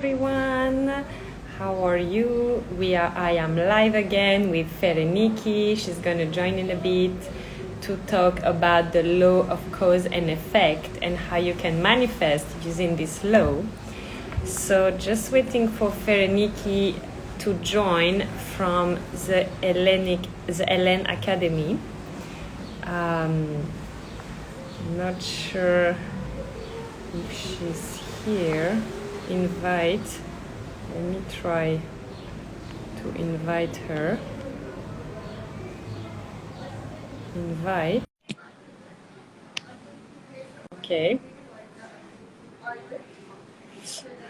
Everyone, how are you? I am live again with Ferenike. She's going to join in a bit to talk about the law of cause and effect and how you can manifest using this law. So just waiting for Ferenike to join from the Hellen Academy. Not sure if she's here. Invite. Let me try to invite her. Invite. Okay.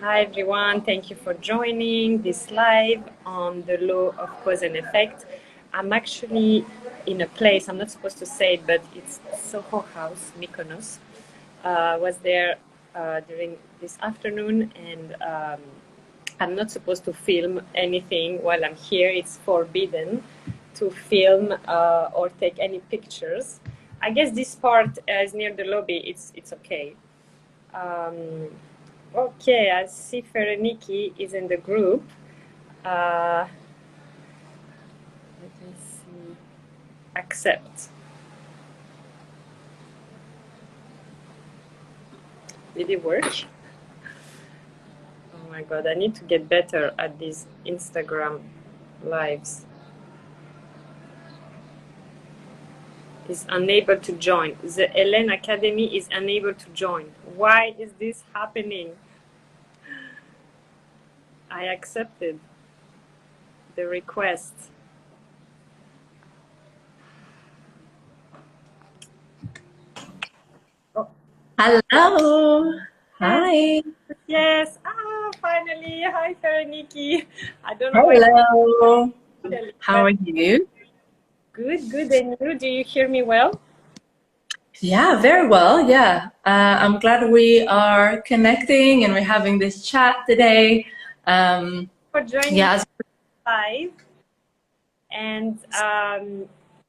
Hi everyone, thank you for joining this live on the law of cause and effect. I'm actually in a place, I'm not supposed to say it, but it's Soho House, Mykonos. Was there during this afternoon, and I'm not supposed to film anything while I'm here. It's forbidden to film or take any pictures. I guess this part is near the lobby. It's okay. Okay, I see Ferenike is in the group. Let me see. Accept. Did it work? Oh my god, I need to get better at these Instagram lives. Is unable to join. The Hellen Academy is unable to join. Why is this happening? I accepted the request. Oh. Hello. Hi. Yes. Finally. Hi, Ferenike. I don't know. Hello. How are you? Good, good. And you? Do you hear me well? Yeah, very well. Yeah. I'm glad we are connecting and we're having this chat today. For joining live. And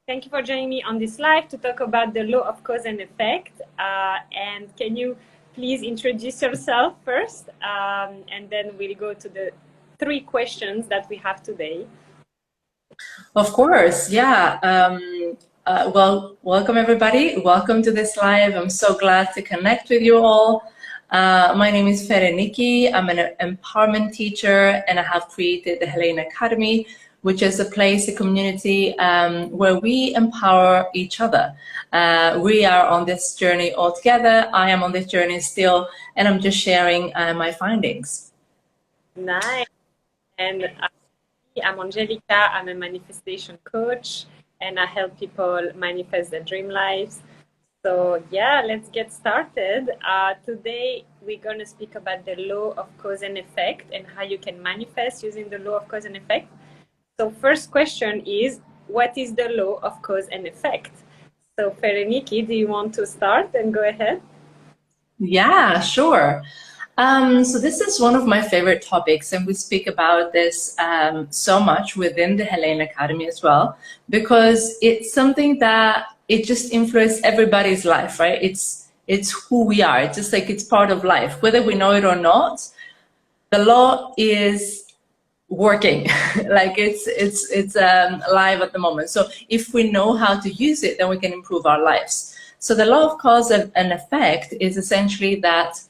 thank you for joining me on this live to talk about the law of cause and effect. And can you please introduce yourself first? And then we'll go to the 3 questions that we have today. Of course. Yeah. Well, welcome everybody. Welcome to this live. I'm so glad to connect with you all. My name is Ferenike. I'm an empowerment teacher, and I have created the Hellen Academy, which is a place, a community where we empower each other. We are on this journey all together. I am on this journey still, and I'm just sharing my findings. Nice. And I'm Angelica. I'm a manifestation coach, and I help people manifest their dream lives. So yeah, let's get started. Today we're going to speak about the law of cause and effect and how you can manifest using the law of cause and effect. So first question is, what is the law of cause and effect? So Ferenike, do you want to start and go ahead? Yeah, sure. So this is one of my favorite topics, and we speak about this so much within the Hellen Academy as well, because it's something that it just influences everybody's life, right? It's who we are. It's just like it's part of life, whether we know it or not. The law is working, like it's live at the moment. So if we know how to use it, then we can improve our lives. So the law of cause and effect is essentially that,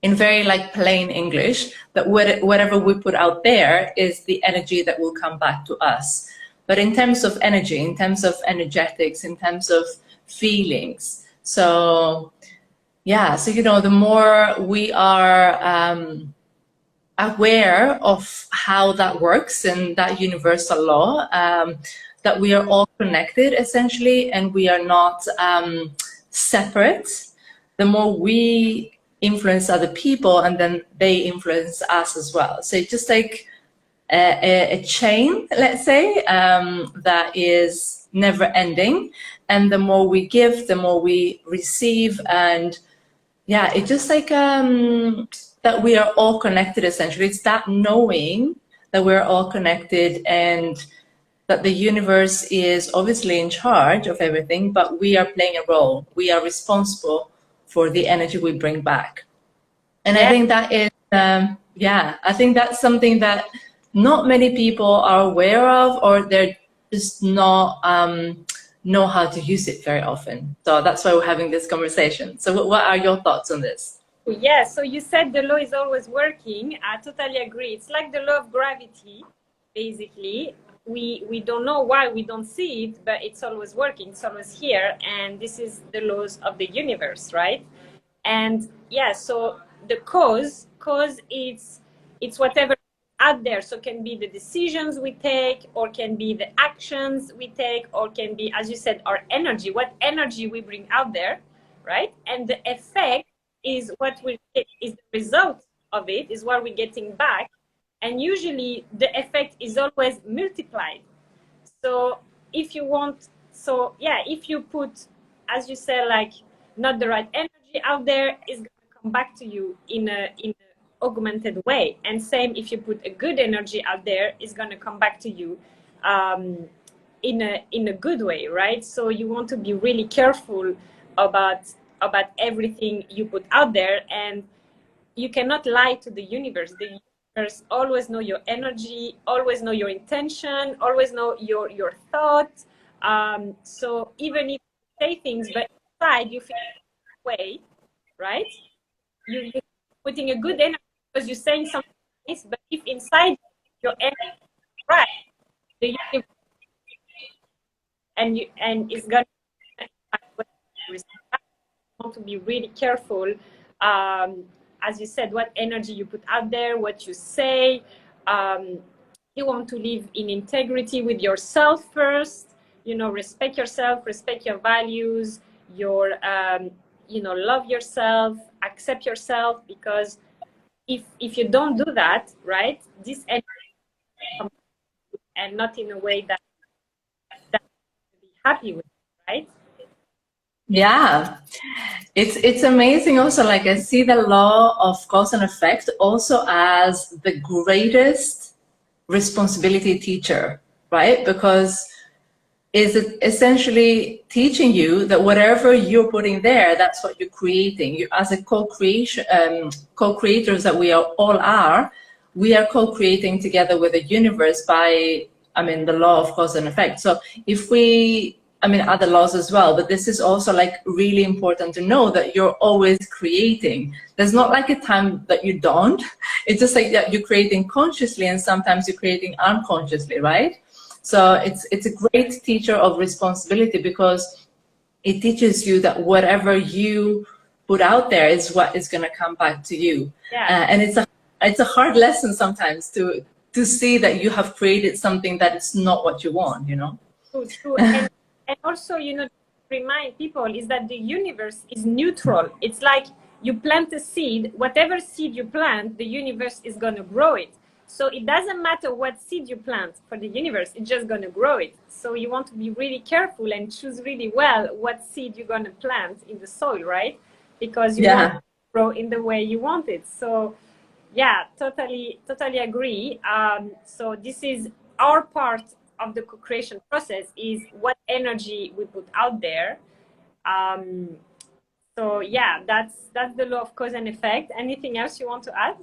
in very plain English, that whatever we put out there is the energy that will come back to us. But in terms of energy, in terms of energetics, in terms of feelings, so yeah, so the more we are aware of how that works and that universal law, that we are all connected essentially, and we are not separate, the more we influence other people, and then they influence us as well. So it's just like a chain, let's say, that is never ending, and the more we give, the more we receive. And yeah, it's just like that we are all connected essentially. It's that knowing that we're all connected, and that the universe is obviously in charge of everything, but we are playing a role. We are responsible for the energy we bring back. And I think that is Yeah, I think that's something that not many people are aware of, or they're just not know how to use it very often. So that's why we're having this conversation. So what are your thoughts on this? Yeah, so you said the law is always working. I totally agree. It's like the law of gravity, basically. We don't know why we don't see it, but it's always working. It's always here, and this is the laws of the universe, right? And yeah, so the cause it's whatever out there. So can be the decisions we take, or can be the actions we take, or can be, as you said, our energy, what energy we bring out there, right? And the effect is what we get, is the result of it, is what we're getting back. And usually the effect is always multiplied. So if you want, so yeah, if you put, as you say, like not the right energy out there, it's going to come back to you in a augmented way. And same, if you put a good energy out there, it's going to come back to you in a good way, right? So you want to be really careful about everything you put out there, and you cannot lie to the universe. The universe always know your energy, always know your intention, always know your thought. So even if you say things, but inside you feel way, right? You're putting a good energy because you're saying something nice, but if inside your energy is right, the universe and it's gonna want to be really careful, as you said, what energy you put out there, what you say. You want to live in integrity with yourself first, respect yourself, respect your values, your love yourself, accept yourself, because if you don't do that, right, this energy comes, and not in a way that you'll be happy with, right? Yeah, it's amazing also, like I see the law of cause and effect also as the greatest responsibility teacher, right? Because is it essentially teaching you that whatever you're putting there, that's what you're creating. You, as a co-creators that we all are, we are co-creating together with the universe by, I mean, the law of cause and effect. So if we, I mean, other laws as well, but this is also like really important to know that you're always creating. There's not like a time that you don't. It's just like that you're creating consciously, and sometimes you're creating unconsciously, right? So it's a great teacher of responsibility, because it teaches you that whatever you put out there is what is going to come back to you. Yeah. And it's a hard lesson sometimes to see that you have created something that is not what you want, you know? True. And also, remind people is that the universe is neutral. It's like you plant a seed, whatever seed you plant, the universe is going to grow it. So it doesn't matter what seed you plant for the universe, it's just going to grow it. So you want to be really careful and choose really well what seed you're going to plant in the soil, right? Because you want to grow in the way you want it. So yeah, totally agree. So this is our part of the co-creation process, is what energy we put out there. So yeah, that's the law of cause and effect. Anything else you want to add?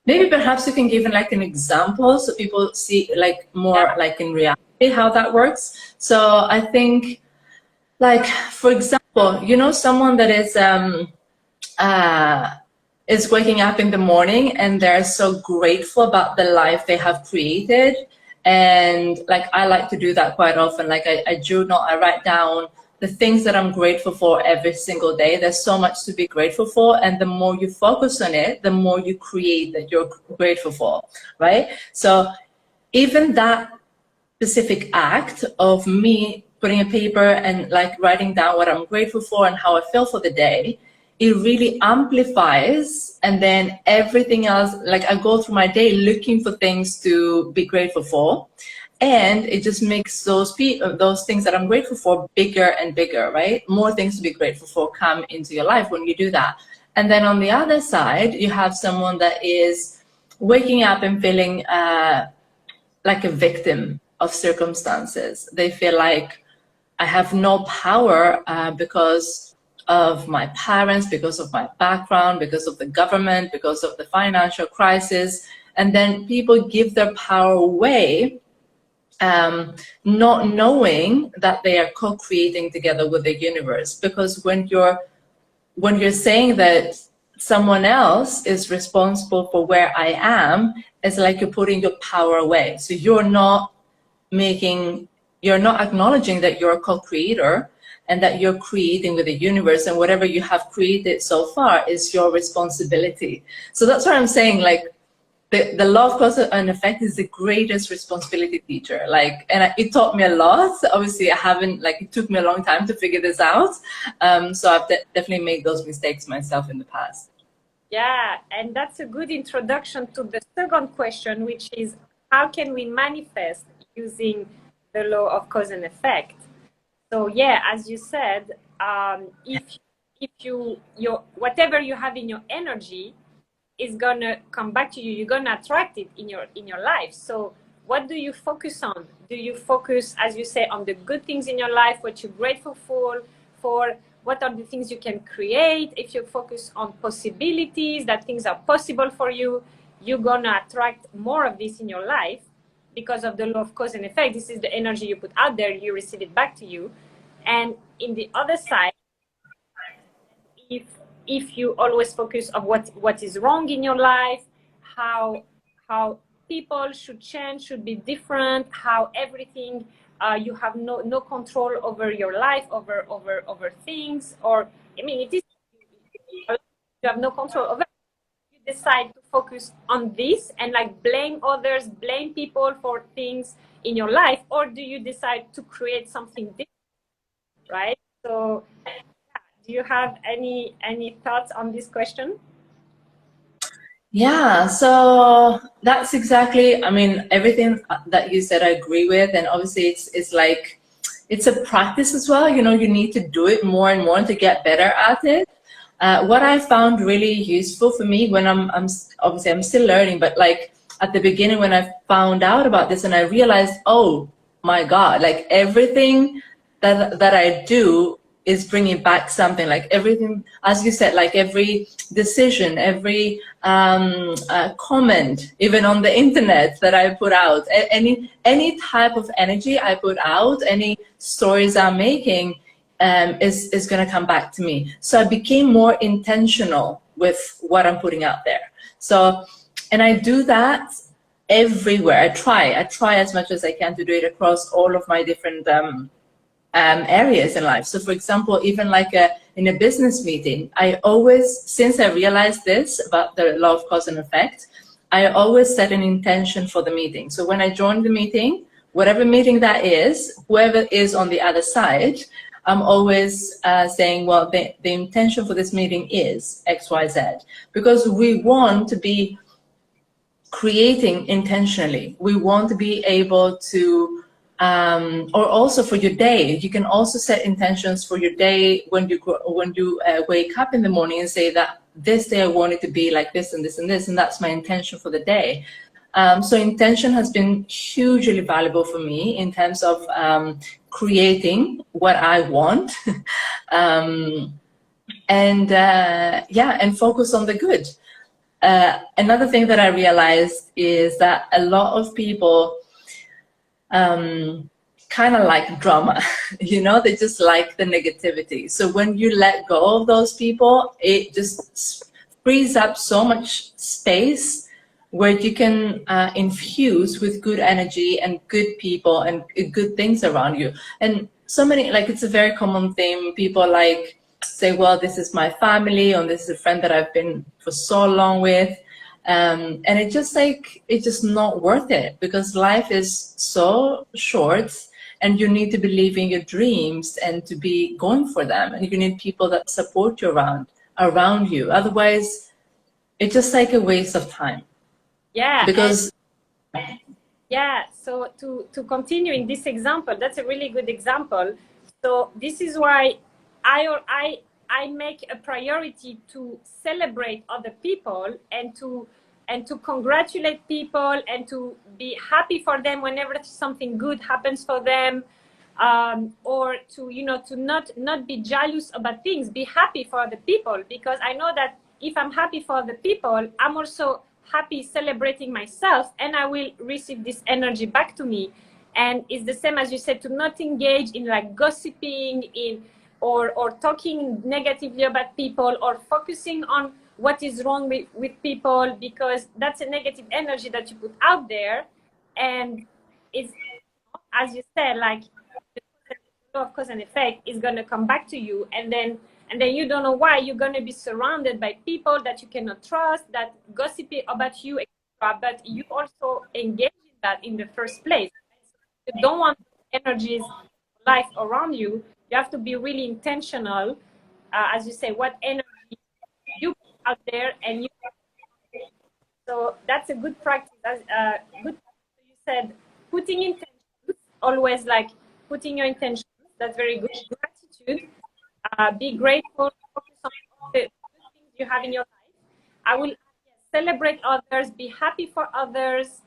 Maybe perhaps you can give like an example so people see like more like in reality how that works. So I think, like, for example, someone that is waking up in the morning and they're so grateful about the life they have created. And like, I like to do that quite often. Like I journal, I write down the things that I'm grateful for every single day. There's so much to be grateful for. And the more you focus on it, the more you create that you're grateful for, right? So even that specific act of me putting a paper and like writing down what I'm grateful for and how I feel for the day, it really amplifies. And then everything else, like I go through my day looking for things to be grateful for. And it just makes those things that I'm grateful for bigger and bigger, right? More things to be grateful for come into your life when you do that. And then on the other side, you have someone that is waking up and feeling like a victim of circumstances. They feel like I have no power because of my parents, because of my background, because of the government, because of the financial crisis. And then people give their power away, not knowing that they are co-creating together with the universe. Because when you're saying that someone else is responsible for where I am, it's like you're putting your power away. So you're not acknowledging that you're a co-creator and that you're creating with the universe, and whatever you have created so far is your responsibility. So that's what I'm saying, like, the law of cause and effect is the greatest responsibility teacher. Like, and it taught me a lot. Obviously, it took me a long time to figure this out. So I've definitely made those mistakes myself in the past. Yeah, and that's a good introduction to the second question, which is how can we manifest using the law of cause and effect? So yeah, as you said, if whatever you have in your energy is gonna come back to you. You're gonna attract it in your life. So what do you focus on? Do you focus, as you say, on the good things in your life, what you're grateful for? What are the things you can create? If you focus on possibilities, that things are possible for you, you're gonna attract more of this in your life because of the law of cause and effect. This is the energy you put out there, you receive it back to you. And in the other side, if you always focus on what is wrong in your life, how people should change, should be different, how everything you have no control over your life, over things, or I mean, it is you have no control over. You decide to focus on this and like blame others, blame people for things in your life, or do you decide to create something different, right? So do you have any thoughts on this question? Yeah, so that's exactly, I mean, everything that you said I agree with. And obviously it's like, it's a practice as well. You know, you need to do it more and more to get better at it. What I found really useful for me when I'm obviously I'm still learning, but like at the beginning when I found out about this and I realized, oh my God, like everything that I do is bringing back something. Like everything, as you said, like every decision, every comment, even on the internet that I put out, any type of energy I put out, any stories I'm making, is going to come back to me. So I became more intentional with what I'm putting out there. So, and I do that everywhere. I try as much as I can to do it across all of my different areas in life. So for example, even like in a business meeting, I always, since I realized this about the law of cause and effect, I always set an intention for the meeting. So when I join the meeting, whatever meeting that is, whoever is on the other side, I'm always saying, well, the intention for this meeting is X, Y, Z, because we want to be creating intentionally. We want to be able to, or also for your day, you can also set intentions for your day when you wake up in the morning and say that this day I want it to be like this and this and this, and that's my intention for the day. So intention has been hugely valuable for me in terms of creating what I want, and focus on the good. Another thing that I realized is that a lot of people kind of like drama, you know, they just like the negativity. So when you let go of those people, it just frees up so much space where you can infuse with good energy and good people and good things around you. And so many, like, it's a very common thing. People like say, well, this is my family, or this is a friend that I've been for so long with. And it's just not worth it, because life is so short and you need to believe in your dreams and to be going for them. And you need people that support you around you. Otherwise, it's just like a waste of time. Yeah. Because yeah, so to continue in this example, that's a really good example. So this is why I make a priority to celebrate other people and to congratulate people and to be happy for them whenever something good happens for them. or to, you know, to not be jealous about things. Be happy for other people, because I know that if I'm happy for other people, I'm also happy celebrating myself, and I will receive this energy back to me. And it's the same as you said, to not engage in like gossiping in or talking negatively about people, or focusing on what is wrong with people, because that's a negative energy that you put out there. And it's, as you said, like the law of cause and effect is going to come back to you, and then you don't know why you're going to be surrounded by people that you cannot trust, that gossip about you, etc. But you also engage in that in the first place. You don't want energies, life around you. You have to be really intentional, as you say, what energy you put out there, and you. So that's a good practice. Good. You said putting intentions, always like putting your intentions. That's very good. Gratitude. Be grateful. Focus on the good things you have in your life. I will celebrate others. Be happy for others.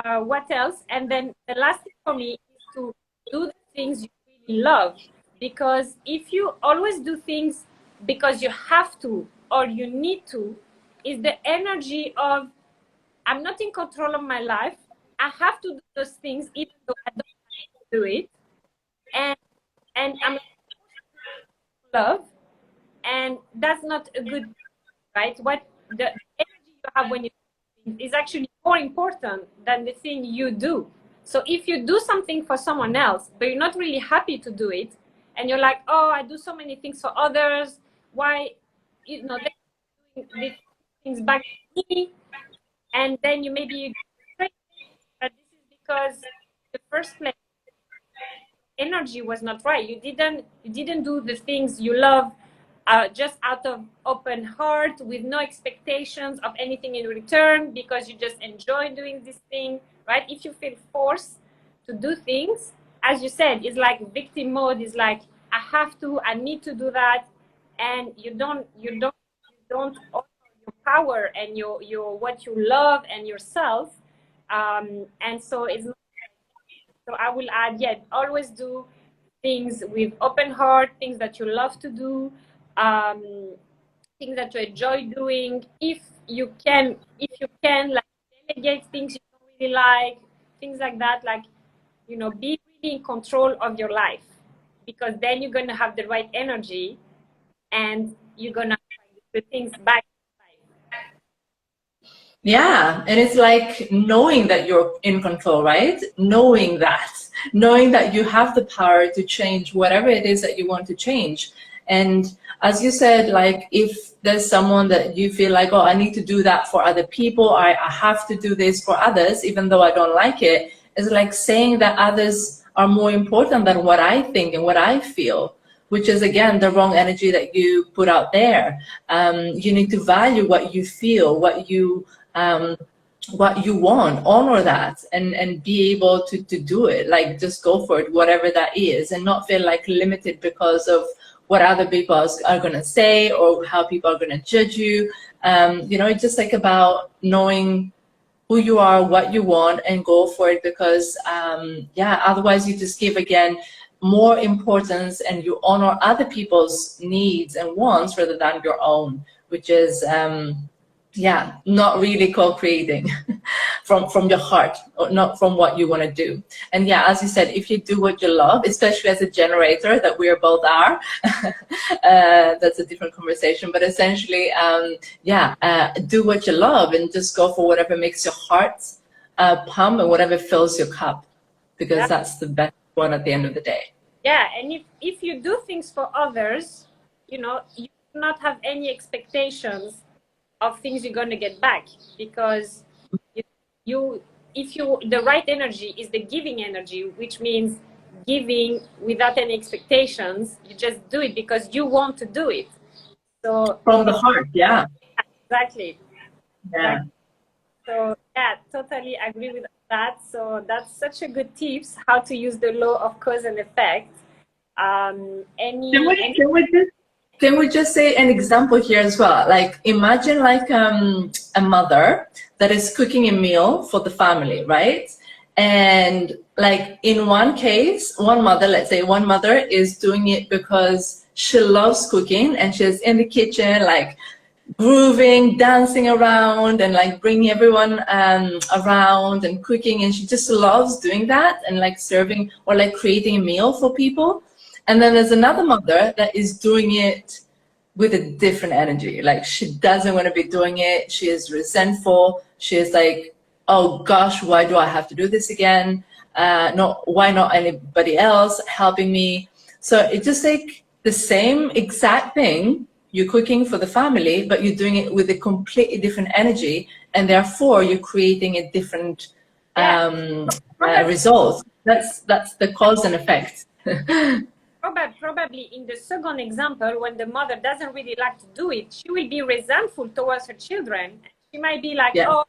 What else? And then the last thing for me is to do the things you really love. Because if you always do things because you have to or you need to, is the energy of I'm not in control of my life. I have to do those things even though I don't want to do it. And I'm love, and that's not a good, right? What the energy you have when you is actually more important than the thing you do. So if you do something for someone else, but you're not really happy to do it, and you're like, oh, I do so many things for others, why, you know, they're doing these things back to me, and then you maybe, but this is because the first place energy was not right. You didn't do the things you love just out of open heart, with no expectations of anything in return, because you just enjoy doing this thing, right? If you feel forced to do things, as you said, it's like victim mode. Is like, I have to, I need to do that, and you don't honor your power and your what you love and yourself. And so it's not. So I will add, yeah, always do things with open heart, things that you love to do, things that you enjoy doing. If you can, like delegate things you don't really like, things like that. Like, you know, be really in control of your life, because then you're gonna have the right energy, and you're gonna do things back. Yeah, and it's like knowing that you're in control, right? Knowing that you have the power to change whatever it is that you want to change. And as you said, like if there's someone that you feel like, oh, I need to do that for other people, I have to do this for others, even though I don't like it, it's like saying that others are more important than what I think and what I feel, which is again the wrong energy that you put out there. You need to value what you feel, what you want, honor that, and be able to do it. Like just go for it, whatever that is, and not feel like limited because of what other people are going to say or how people are going to judge you. You know, it's just like about knowing who you are, what you want, and go for it, because yeah, otherwise you just give again more importance and you honor other people's needs and wants rather than your own, which is yeah, not really co-creating from your heart, or not from what you want to do. And yeah, as you said, if you do what you love, especially as a generator that we both are, that's a different conversation, but essentially yeah, do what you love and just go for whatever makes your heart pump and whatever fills your cup, because that's the best one at the end of the day. Yeah, and if you do things for others, you know, you do not have any expectations of things you're going to get back, because the right energy is the giving energy, which means giving without any expectations. You just do it because you want to do it. So from the heart, yeah. Exactly. Yeah. So yeah, totally agree with that. So that's such a good tips how to use the law of cause and effect. Can we just say an example here as well? Like imagine like a mother that is cooking a meal for the family, right? And like in one case, one mother, let's say one mother is doing it because she loves cooking and she's in the kitchen, like grooving, dancing around and like bringing everyone around and cooking. And she just loves doing that and like serving or like creating a meal for people. And then there's another mother that is doing it with a different energy. Like she doesn't want to be doing it. She is resentful. She is like, oh gosh, why do I have to do this again? Why not anybody else helping me? So it's just like the same exact thing. You're cooking for the family, but you're doing it with a completely different energy, and therefore you're creating a different result. That's the cause and effect. Probably in the second example, when the mother doesn't really like to do it, she will be resentful towards her children. She might be like, oh,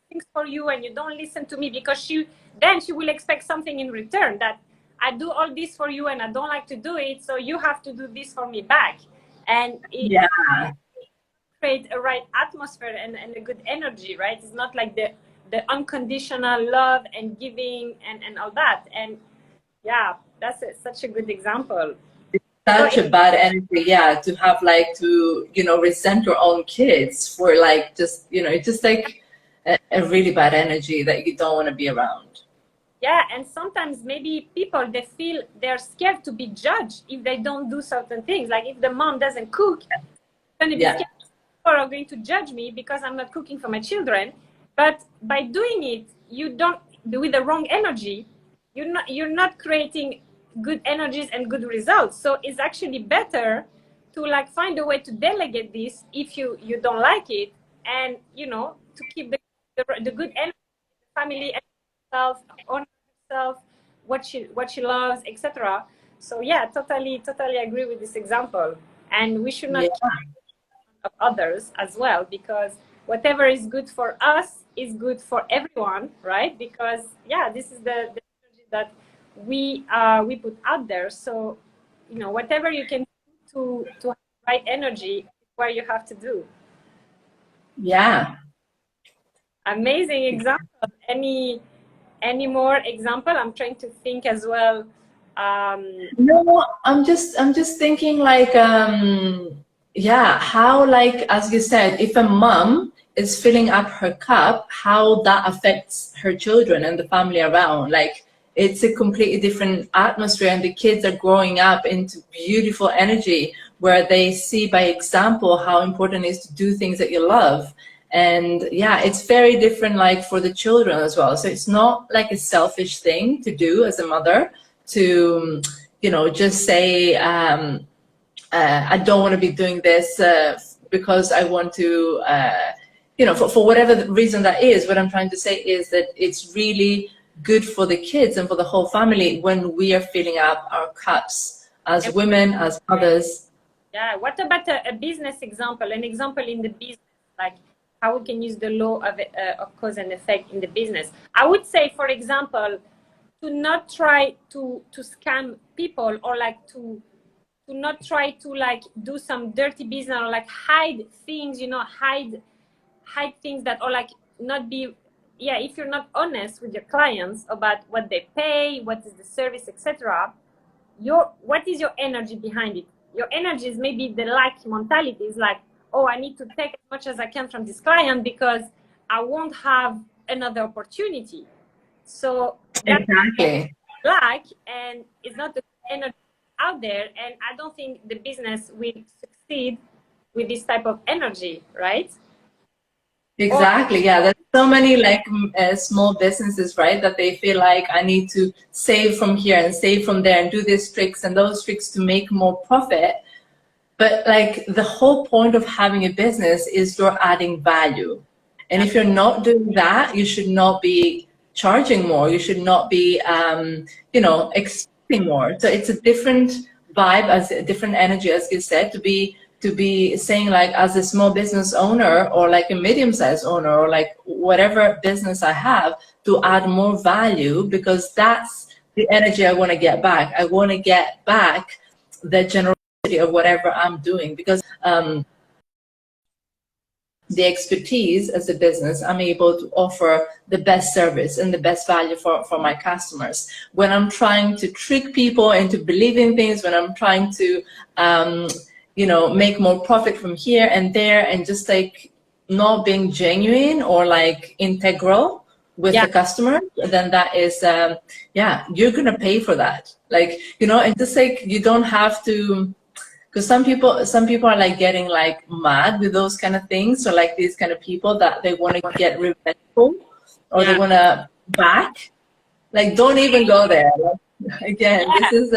things for you and you don't listen to me, because she will expect something in return, that I do all this for you and I don't like to do it, so you have to do this for me back. And it creates a right atmosphere and a good energy, right? It's not like the unconditional love and giving and all that. And yeah, that's such a good example. Such a bad energy, to have like to, resent your own kids for like just, it's just like a really bad energy that you don't want to be around. Yeah, and sometimes maybe people, they feel they're scared to be judged if they don't do certain things. Like if the mom doesn't cook, then people are going to judge me because I'm not cooking for my children. But by doing it, you don't, with the wrong energy, you're not creating good energies and good results. So it's actually better to like find a way to delegate this if you don't like it, and to keep the good energy, family, self, honor herself, what she loves, etc. So yeah, totally agree with this example. And we should not keep of others as well, because whatever is good for us is good for everyone, right? Because this is the energy that we put out there. So whatever you can do to have the right energy is what you have to do. Amazing example. Any more example? I'm trying to think as well. No, I'm just thinking like how, like as you said, if a mom is filling up her cup, how that affects her children and the family around. Like it's a completely different atmosphere, and the kids are growing up into beautiful energy where they see by example how important it is to do things that you love. And it's very different like for the children as well. So it's not like a selfish thing to do as a mother, to just say I don't want to be doing this because I want to for whatever reason that is. What I'm trying to say is that it's really good for the kids and for the whole family when we are filling up our cups as women, as mothers. What about a business example, an example in the business, like how we can use the law of cause and effect in the business? I would say, for example, to not try to scam people, or like to not try to like do some dirty business, or like hide things, hide things that, or like not be, if you're not honest with your clients about what they pay, what is the service, etc. What is your energy behind it? Your energy is maybe the lack mentality. Is like, oh, I need to take as much as I can from this client because I won't have another opportunity. So exactly, lack, and it's not the energy out there, and I don't think the business will succeed with this type of energy, right? Exactly. There's so many like small businesses, right, that they feel like I need to save from here and save from there and do these tricks and those tricks to make more profit. But like the whole point of having a business is you're adding value. And if you're not doing that, you should not be charging more. You should not be, expecting more. So it's a different vibe, as a different energy, as you said, to be saying like, as a small business owner or like a medium-sized owner or like whatever business I have, to add more value, because that's the energy I want to get back. I want to get back the generosity of whatever I'm doing, because the expertise as a business, I'm able to offer the best service and the best value for my customers. When I'm trying to trick people into believing things, when I'm trying to, you know, make more profit from here and there, and just like not being genuine or like integral with the customer, then that is, yeah, you're gonna pay for that. Like, you know, and just like you don't have to. Because some people are like getting like mad with those kind of things, or like these kind of people that they want to get revengeful, or they want to back. Like, don't even go there. Again, this is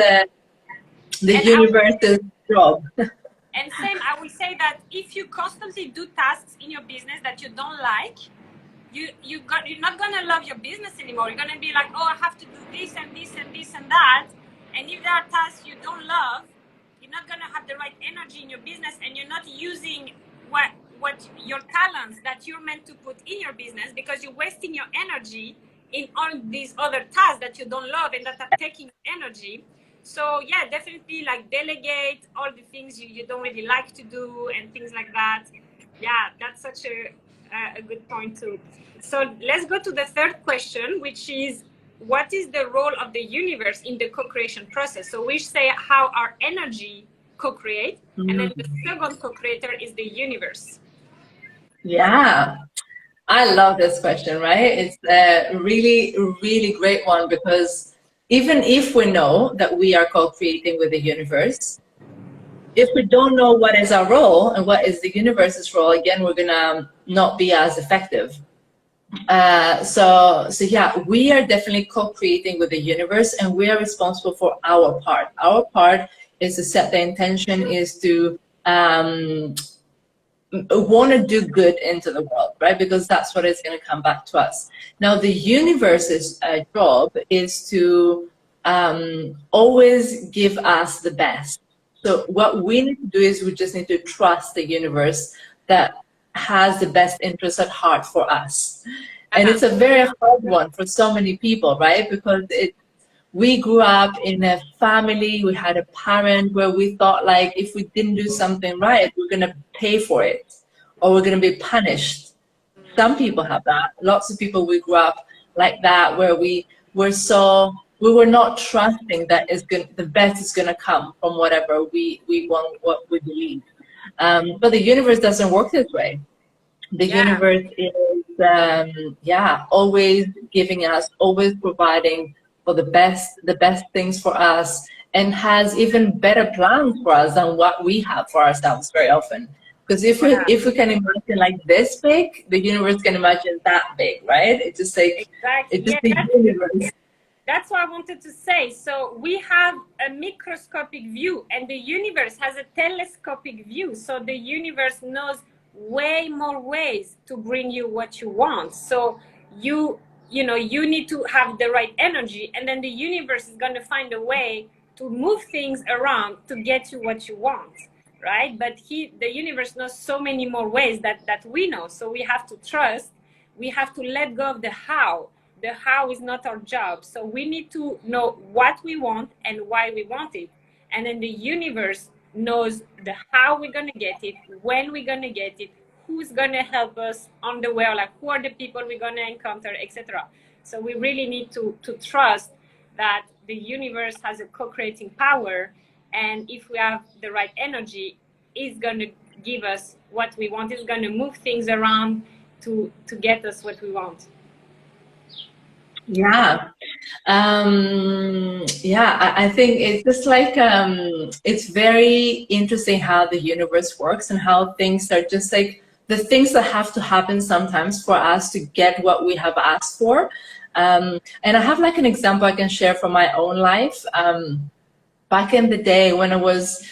the universe's job. And same, I will say that if you constantly do tasks in your business that you don't like, you're not gonna love your business anymore. You're gonna be like, oh, I have to do this and this and this and that. And if there are tasks you don't love, you're not gonna have the right energy in your business, and you're not using what your talents that you're meant to put in your business, because you're wasting your energy in all these other tasks that you don't love and that are taking energy. So yeah, definitely like delegate all the things you don't really like to do and things like that. Yeah, that's such a good point too. So let's go to the third question, which is, what is the role of the universe in the co-creation process? So we say how our energy co-create, and then the second co-creator is the universe. Yeah, I love this question, right? It's a really, really great one, because even if we know that we are co-creating with the universe, if we don't know what is our role and what is the universe's role, again, we're gonna not be as effective. So yeah, we are definitely co-creating with the universe, and we are responsible for our part. Our part is to set the intention, is to want to do good into the world, right? Because that's what is going to come back to us. Now, the universe's job is to always give us the best. So what we need to do is we just need to trust the universe that has the best interest at heart for us. And it's a very hard one for so many people, right? Because we grew up in a family, we had a parent where we thought like if we didn't do something right, we're going to pay for it, or we're going to be punished. Some people have that. Lots of people, we grew up like that, where we were not trusting that the best is going to come from whatever we want, what we believe. But the universe doesn't work this way. The universe is, always giving us, always providing for the best things for us, and has even better plans for us than what we have for ourselves very often. Because if we can imagine like this big, the universe can imagine that big, right? It's just like it's just the universe. That's what I wanted to say. So we have a microscopic view, and the universe has a telescopic view. So the universe knows way more ways to bring you what you want. So you need to have the right energy, and then the universe is going to find a way to move things around to get you what you want, right? But the universe knows so many more ways that we know. So we have to trust. We have to let go of the how. The how is not our job. So we need to know what we want and why we want it. And then the universe knows the how we're going to get it, when we're going to get it, who's going to help us on the way, like who are the people we're going to encounter, etc. So we really need to trust that the universe has a co-creating power, and if we have the right energy, it's going to give us what we want. It's going to move things around to get us what we want. Yeah. I think it's just like, it's very interesting how the universe works, and how things are just like the things that have to happen sometimes for us to get what we have asked for. And I have like an example I can share from my own life. Back in the day when I was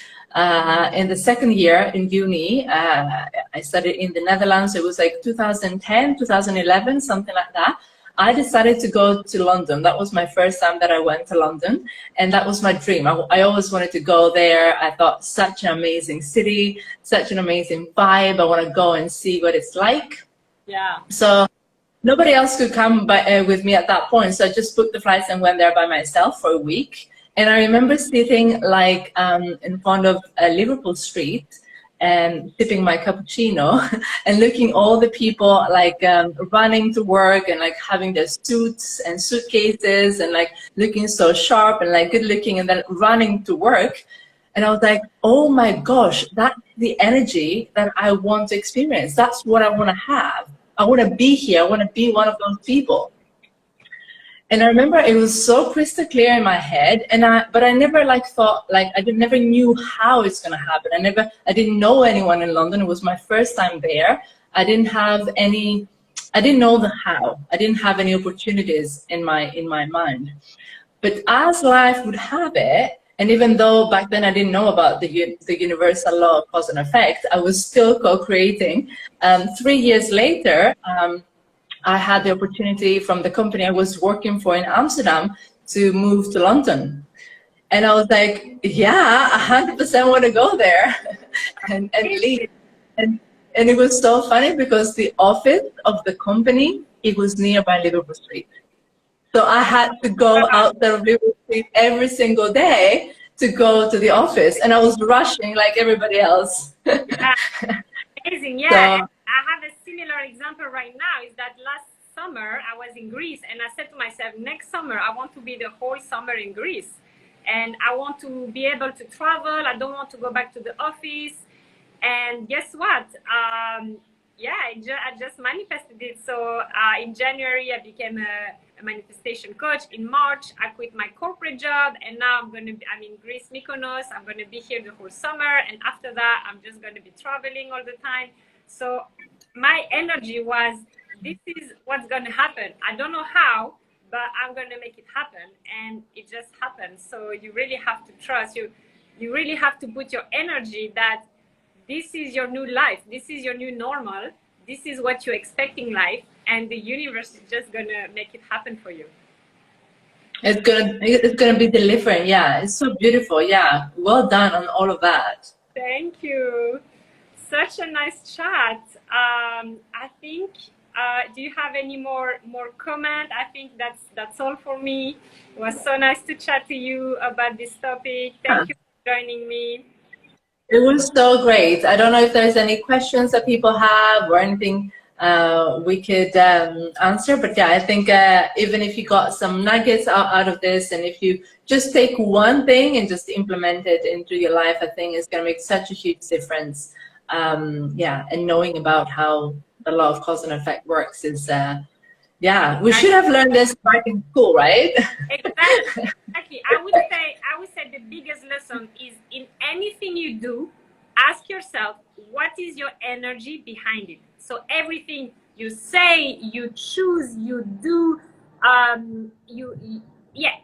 in the second year in uni, I studied in the Netherlands. It was like 2010, 2011, something like that. I decided to go to London. That was my first time that I went to London, and that was my dream. I always wanted to go there. I thought, such an amazing city, such an amazing vibe. I want to go and see what it's like. Yeah. So nobody else could come with me at that point. So I just booked the flights and went there by myself for a week. And I remember sitting like in front of Liverpool Street, and sipping my cappuccino and looking all the people like running to work and like having their suits and suitcases and like looking so sharp and like good looking and then running to work. And I was like, oh my gosh, that's the energy that I want to experience. That's what I want to have. I want to be here. I want to be one of those people. And I remember it was so crystal clear in my head, but I never like thought, like never knew how it's gonna happen. I didn't know anyone in London. It was my first time there. I didn't know the how. I didn't have any opportunities in my mind. But as life would have it, and even though back then I didn't know about the universal law of cause and effect, I was still co-creating. 3 years later, I had the opportunity from the company I was working for in Amsterdam to move to London. And I was like, yeah, 100% want to go there and leave. And it was so funny because the office of the company, it was nearby Liverpool Street. So I had to go out there of Liverpool Street every single day to go to the office. And I was rushing like everybody else. Amazing, yeah. So, I have a similar example right now. Is that last summer I was in Greece and I said to myself, next summer I want to be the whole summer in Greece and I want to be able to travel. I don't want to go back to the office. And guess what? Yeah, I just manifested it. So in January I became a manifestation coach. In March I quit my corporate job and now I'm in Greece, Mykonos. I'm going to be here the whole summer, and after that I'm just going to be traveling all the time. So my energy was, this is what's going to happen. I don't know how, but I'm going to make it happen. And it just happened. So you really have to trust. You really have to put your energy that this is your new life. This is your new normal. This is what you expect in life. And the universe is just going to make it happen for you. It's gonna be delivering. Yeah, it's so beautiful. Yeah, well done on all of that. Thank you. Such a nice chat. I think, do you have any more comment? I think that's all for me. It was so nice to chat to you about this topic. Thank you for joining me. It was so great. I don't know if there's any questions that people have or anything we could answer, but yeah, I think even if you got some nuggets out of this, and if you just take one thing and just implement it into your life, I think it's going to make such a huge difference. Yeah, and knowing about how the law of cause and effect works is, yeah, we should have learned this back in school, right? Exactly. I would say the biggest lesson is in anything you do, ask yourself, what is your energy behind it? So everything you say, you choose, you do,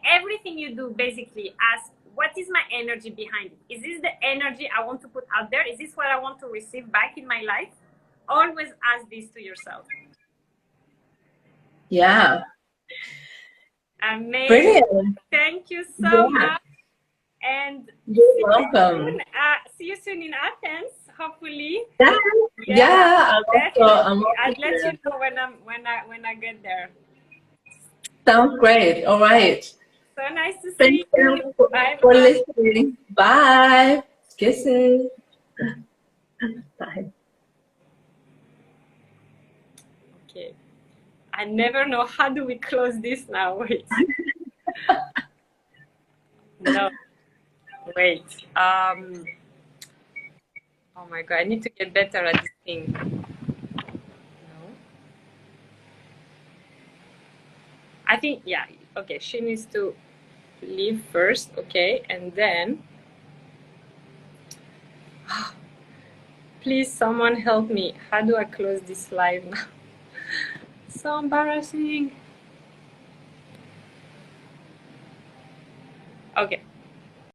everything you do, basically ask, what is my energy behind it? Is this the energy I want to put out there? Is this what I want to receive back in my life? Always ask this to yourself. Yeah. Amazing. Brilliant. Thank you so much. And you're welcome. See you soon in Athens, hopefully. Yeah. I'll let you know when I get there. Sounds great. All right. So nice to see you. Bye for listening. Bye. Kisses. Bye. Okay. I never know, how do we close this now? Wait. No. Wait. Oh my God, I need to get better at this thing. No. I think, yeah, okay, she needs to leave first, okay, and then, please someone help me. How do I close this live now? So embarrassing. Okay.